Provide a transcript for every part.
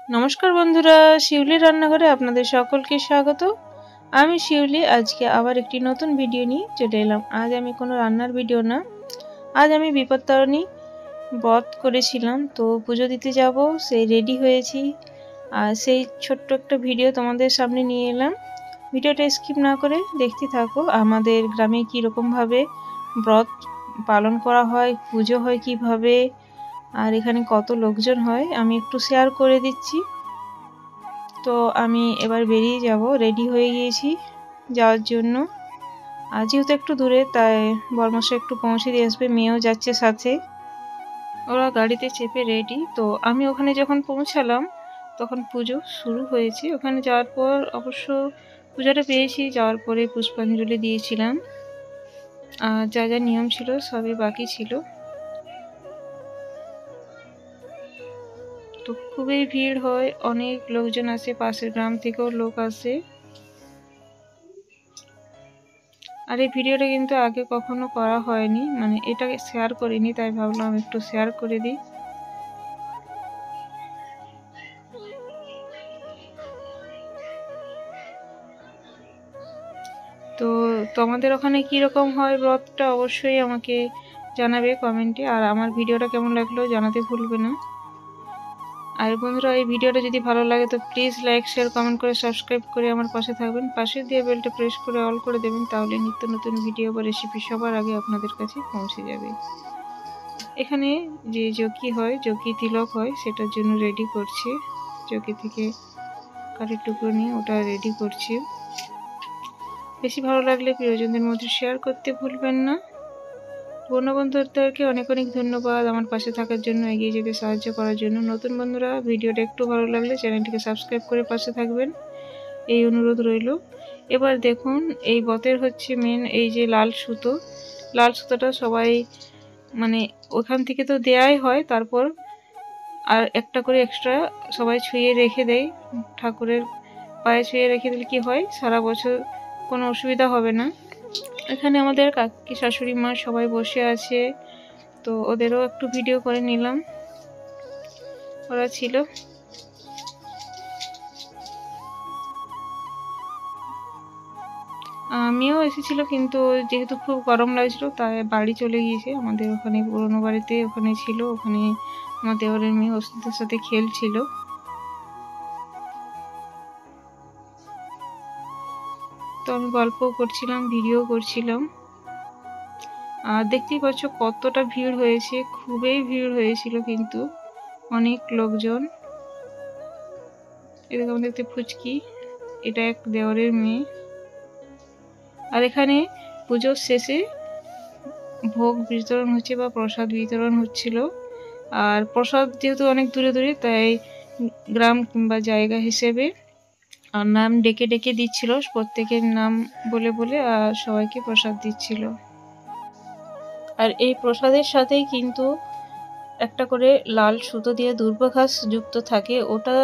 নমস্কার বন্ধুরা, শিউলি রান্নাঘরে আপনাদের সকলকে স্বাগত। আমি শিউলি আজকে আবার একটি নতুন ভিডিও নিয়ে চলে এলাম। আজ আমি কোনো রান্নার ভিডিও না, আজ আমি বিপত্তারিণী ব্রত করেছিলাম, তো পুজো দিতে যাব, সেই রেডি হয়েছি। আর সেই ছোট্ট একটা ভিডিও তোমাদের সামনে নিয়ে এলাম। ভিডিওটা স্কিপ না করে দেখতে থাকো। আমাদের গ্রামে কীরকমভাবে ব্রত পালন করা হয়, পুজো হয় কিভাবে, আর এখানে কত লোকজন হয় আমি একটু শেয়ার করে দিচ্ছি। তো আমি এবার বেরিয়ে যাব, রেডি হয়ে গিয়েছি যাওয়ার জন্য। আর যেহেতু একটু দূরে, তাই বরমশাই একটু পৌঁছে দিয়ে আসবে, মেয়েও যাচ্ছে সাথে। ওরা গাড়িতে চেপে রেডি। তো আমি ওখানে যখন পৌঁছালাম তখন পুজো শুরু হয়েছে। ওখানে যাওয়ার পর অবশ্য পুজোটা পেয়েছি, যাওয়ার পরে পুষ্পাঞ্জলি দিয়েছিলাম। আর যা যা নিয়ম ছিল সবই বাকি ছিল। তো খুবই ভিড় হয়, অনেক লোকজন আসে, পাশের গ্রাম থেকেও লোক আসে। আর এই ভিডিওটা কিন্তু আগে কখনো করা হয়নি, মানে এটা শেয়ার করিনি, তাই ভাবলাম একটু শেয়ার করে দিই। তো তোমাদের ওখানে কীরকম হয় ব্রতটা অবশ্যই আমাকে জানাবে কমেন্টে। আর আমার ভিডিওটা কেমন লাগলো জানাতে ভুলবে না। আর বন্ধুরা, এই ভিডিওটা যদি ভালো লাগে তো প্লিজ লাইক, শেয়ার, কমেন্ট করে সাবস্ক্রাইব করে আমার পাশে থাকবেন। পাশে দিয়ে বেলটা প্রেস করে অল করে দেবেন, তাহলে নিত্য নতুন ভিডিও বা রেসিপি সবার আগে আপনাদের কাছে পৌঁছে যাবে। এখানে যে জকি হয়, জকি তিলক হয়, সেটার জন্য রেডি করছে। জকি থেকে কাঠের টুকরো নিয়ে ওটা রেডি করছে। বেশি ভালো লাগলে প্রিয়জনদের মধ্যে শেয়ার করতে ভুলবেন না। বন্ধুদেরকে অনেক অনেক ধন্যবাদ আমার পাশে থাকার জন্য, এগিয়ে যেতে সাহায্য করার জন্য। নতুন বন্ধুরা, ভিডিওটা একটু ভালো লাগলে চ্যানেলটিকে সাবস্ক্রাইব করে পাশে থাকবেন, এই অনুরোধ রইল। এবার দেখুন, এই ব্রতের হচ্ছে মেন এই যে লাল সুতো। লাল সুতোটা সবাই মানে ওখান থেকে তো দেয়াই হয়, তারপর আর একটা করে এক্সট্রা সবাই ছুঁয়ে রেখে দেয়। ঠাকুরের পায়ে ছুঁয়ে রেখে দিলে কি হয়, সারা বছর কোনো অসুবিধা হবে না। এখানে আমাদের কাকি, শাশুড়ি মা সবাই বসে আছে, তো ওদেরও একটু ভিডিও করে নিলাম, ওরা ছিল। আমিও এসেছিল, কিন্তু যেহেতু খুব গরম লাগছিল তাই বাড়ি চলে গিয়েছে। আমাদের ওখানে পুরোনো বাড়িতে ওখানে ছিল, ওখানে আমার দেওরের মেয়ে ওদের সাথে খেলছিল। তো আমি গল্পও করছিলাম, ভিডিও করছিলাম। আর দেখতেই পাচ্ছ কতটা ভিড় হয়েছে, খুবই ভিড় হয়েছিল, কিন্তু অনেক লোকজন। এরকম দেখতে ফুচকি, এটা এক দেওরের মেয়ে। আর এখানে পুজোর শেষে ভোগ বিতরণ হচ্ছে বা প্রসাদ বিতরণ হচ্ছিল। আর প্রসাদ যেহেতু অনেক দূরে দূরে, তাই গ্রাম কিংবা জায়গা হিসেবে আর নাম ডেকে ডেকে দিচ্ছিল, প্রত্যেকের নাম বলে বলে আর সবাইকে প্রসাদ দিচ্ছিল। আর এই প্রসাদের সাথেই কিন্তু একটা করে লাল সুতো দিয়ে দুর্বাঘাস যুক্ত থাকে, ওটা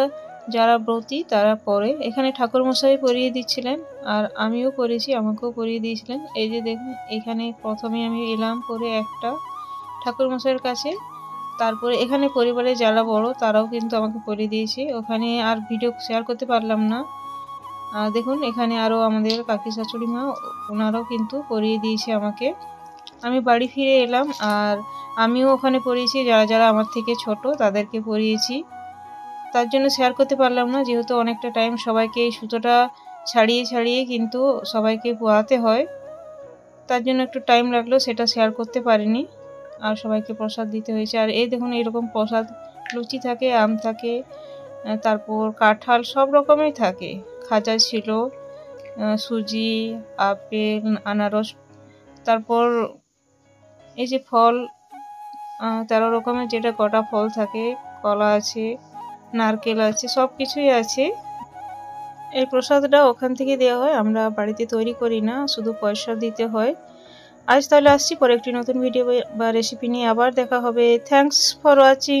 যারা ব্রতী তারা পরে। এখানে ঠাকুরমশাই পরিয়ে দিচ্ছিলেন, আর আমিও পরেছি, আমাকেও পরিয়ে দিয়েছিলেন। এই যে দেখুন, এখানে প্রথমে আমি এলাম পরে একটা ঠাকুরমশাইয়ের কাছে, তারপরে এখানে পরিবারে যারা বড় তারাও কিন্তু আমাকে পরিয়ে দিয়েছে। ওখানে আর ভিডিও শেয়ার করতে পারলাম না। দেখুন, এখানে আরও আমাদের কাকি, শাশুড়ি মা, ওনারাও কিন্তু পরিয়ে দিয়েছে আমাকে। আমি বাড়ি ফিরে এলাম, আর আমিও ওখানে পরিয়েছি, যারা যারা আমার থেকে ছোট তাদেরকে পরিয়েছি। তার জন্য শেয়ার করতে পারলাম না, যেহেতু অনেকটা টাইম সবাইকে এই সুতোটা ছাড়িয়ে ছাড়িয়ে কিন্তু সবাইকে পরাতে হয়, তার জন্য একটু টাইম লাগলো, সেটা শেয়ার করতে পারিনি। আর সবাইকে প্রসাদ দিতে হয়েছে। আর এই দেখুন, এরকম প্রসাদ লুচি থাকে, আম থাকে, তারপর কাঁঠাল, সব রকমই থাকে। খাজা ছিল, সুজি, আপেল, আনারস, তারপর এই যে ফল 13 রকমের যেটা গোটা ফল থাকে, কলা আছে, নারকেল আছে, সব কিছুই আছে। এই প্রসাদটা ওখান থেকে দেওয়া হয়, আমরা বাড়িতে তৈরি করি না, শুধু পয়সা দিতে হয়। আজ তাহলে আসছি, পরে একটি নতুন ভিডিও বা রেসিপি নিয়ে আবার দেখা হবে। Thanks for watching.